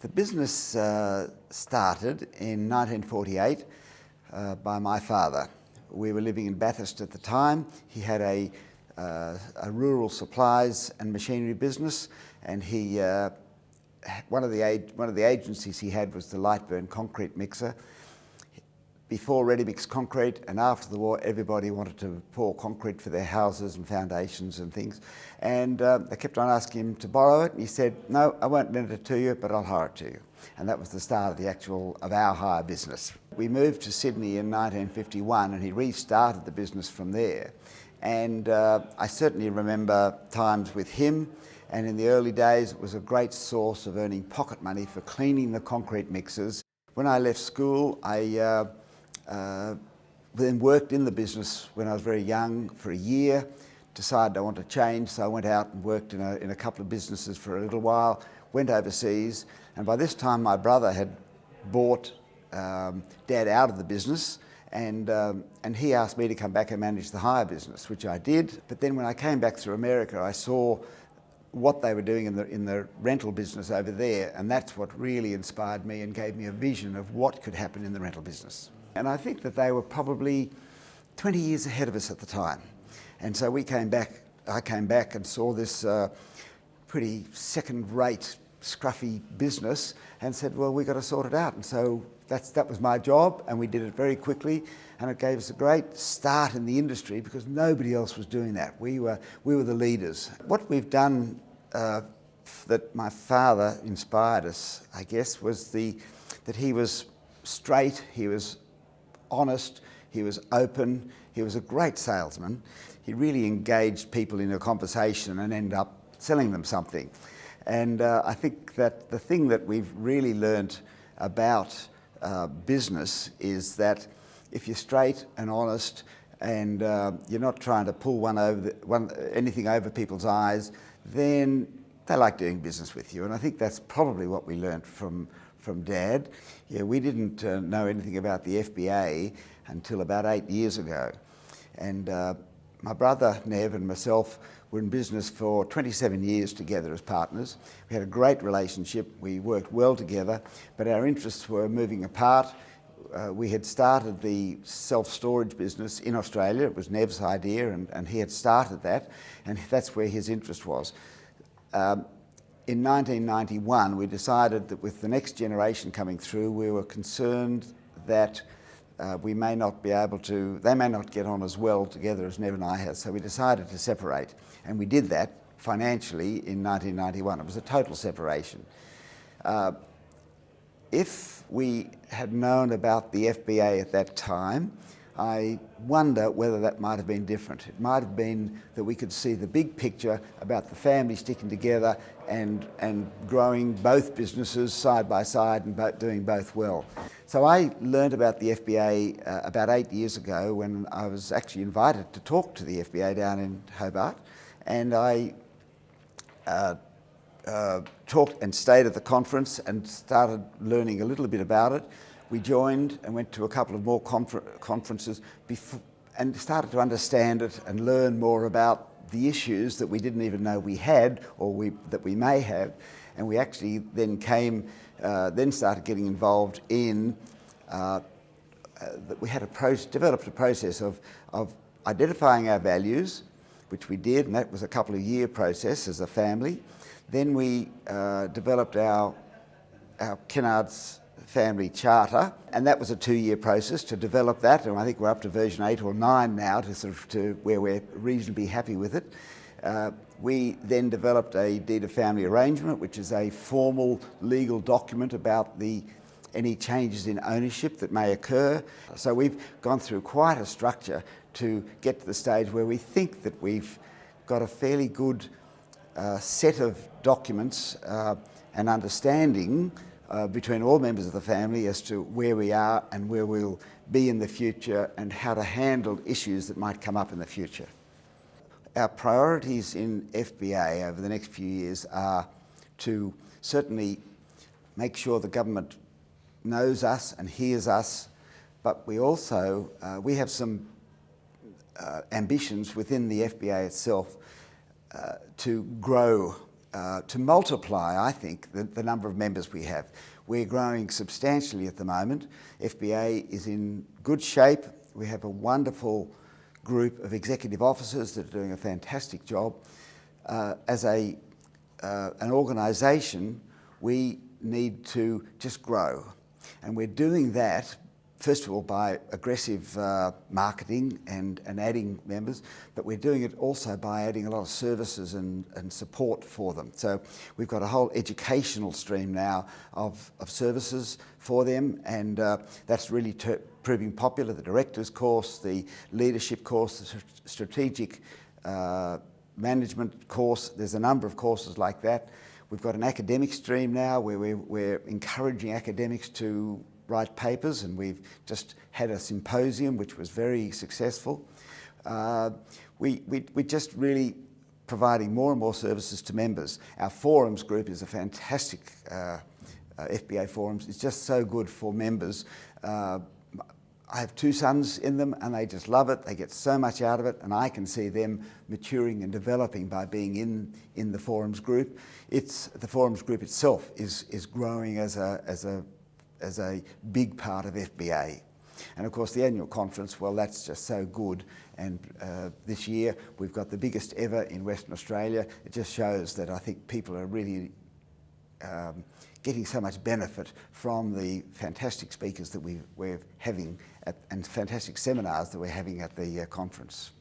The business started in 1948 by my father. We were living in Bathurst at the time. He had a rural supplies and machinery business, and one of the agencies he had was the Lightburn concrete mixer. Before ready-mix concrete and after the war, everybody wanted to pour concrete for their houses and foundations and things. And they kept on asking him to borrow it. And he said, "No, I won't lend it to you, but I'll hire it to you." And that was the start of our hire business. We moved to Sydney in 1951, and he restarted the business from there. And I certainly remember times with him. And in the early days, it was a great source of earning pocket money for cleaning the concrete mixers. When I left school, I then worked in the business when I was very young for a year, decided I wanted to change, so I went out and worked in a couple of businesses for a little while, went overseas, and by this time my brother had bought Dad out of the business, and he asked me to come back and manage the hire business, which I did. But then when I came back through America, I saw what they were doing in the rental business over there, and that's what really inspired me and gave me a vision of what could happen in the rental business. And I think that they were probably 20 years ahead of us at the time. And so I came back and saw this pretty second-rate, scruffy business and said, well, we've got to sort it out. And so that was my job, and we did it very quickly, and it gave us a great start in the industry because nobody else was doing that. We were the leaders. What we've done that my father inspired us, I guess, was that he was straight, he was honest, he was open, he was a great salesman. He really engaged people in a conversation and ended up selling them something. And I think that the thing that we've really learnt about business is that if you're straight and honest and you're not trying to pull anything over people's eyes, then they like doing business with you. And I think that's probably what we learnt from Dad. Yeah, we didn't know anything about the FBA until about 8 years ago. And my brother Nev and myself were in business for 27 years together as partners. We had a great relationship, we worked well together, but our interests were moving apart. We had started the self-storage business in Australia. It was Nev's idea, and he had started that, and that's where his interest was. In 1991, we decided that with the next generation coming through, we were concerned that they may not get on as well together as Nev and I had, so we decided to separate. And we did that financially in 1991. It was a total separation. If we had known about the FBA at that time, I wonder whether that might have been different. It might have been that we could see the big picture about the family sticking together and growing both businesses side by side and doing both well. So I learned about the FBA about 8 years ago when I was actually invited to talk to the FBA down in Hobart, and I talked and stayed at the conference and started learning a little bit about it. We joined and went to a couple of more conferences and started to understand it and learn more about the issues that we didn't even know we had or that we may have. And we actually then started getting involved in, we had developed a process of identifying our values, which we did, and that was a couple of year process as a family. Then we developed our Kennards family charter, and that was a 2-year process to develop that, and I think we're up to version 8 or 9 now to where we're reasonably happy with it. We then developed a deed of family arrangement, which is a formal legal document about any changes in ownership that may occur. So we've gone through quite a structure to get to the stage where we think that we've got a fairly good set of documents and understanding between all members of the family as to where we are and where we'll be in the future and how to handle issues that might come up in the future. Our priorities in FBA over the next few years are to certainly make sure the government knows us and hears us, but we also we have some ambitions within the FBA itself to grow to multiply, I think, the number of members we have. We're growing substantially at the moment. FBA is in good shape. We have a wonderful group of executive officers that are doing a fantastic job. As an organisation, we need to just grow. And we're doing that, first of all, by aggressive marketing and adding members, but we're doing it also by adding a lot of services and support for them. So we've got a whole educational stream now of services for them, and that's really proving popular. The director's course, the leadership course, the strategic management course. There's a number of courses like that. We've got an academic stream now where we're encouraging academics to write papers, and we've just had a symposium which was very successful. We're just really providing more and more services to members. Our forums group is a fantastic FBA forums. It's just so good for members. I have 2 sons in them and they just love it. They get so much out of it, and I can see them maturing and developing by being in the forums group. The forums group itself is growing as a big part of FBA. And of course the annual conference, well, that's just so good. And this year we've got the biggest ever in Western Australia. It just shows that I think people are really getting so much benefit from the fantastic speakers that we're having and fantastic seminars that we're having at the conference.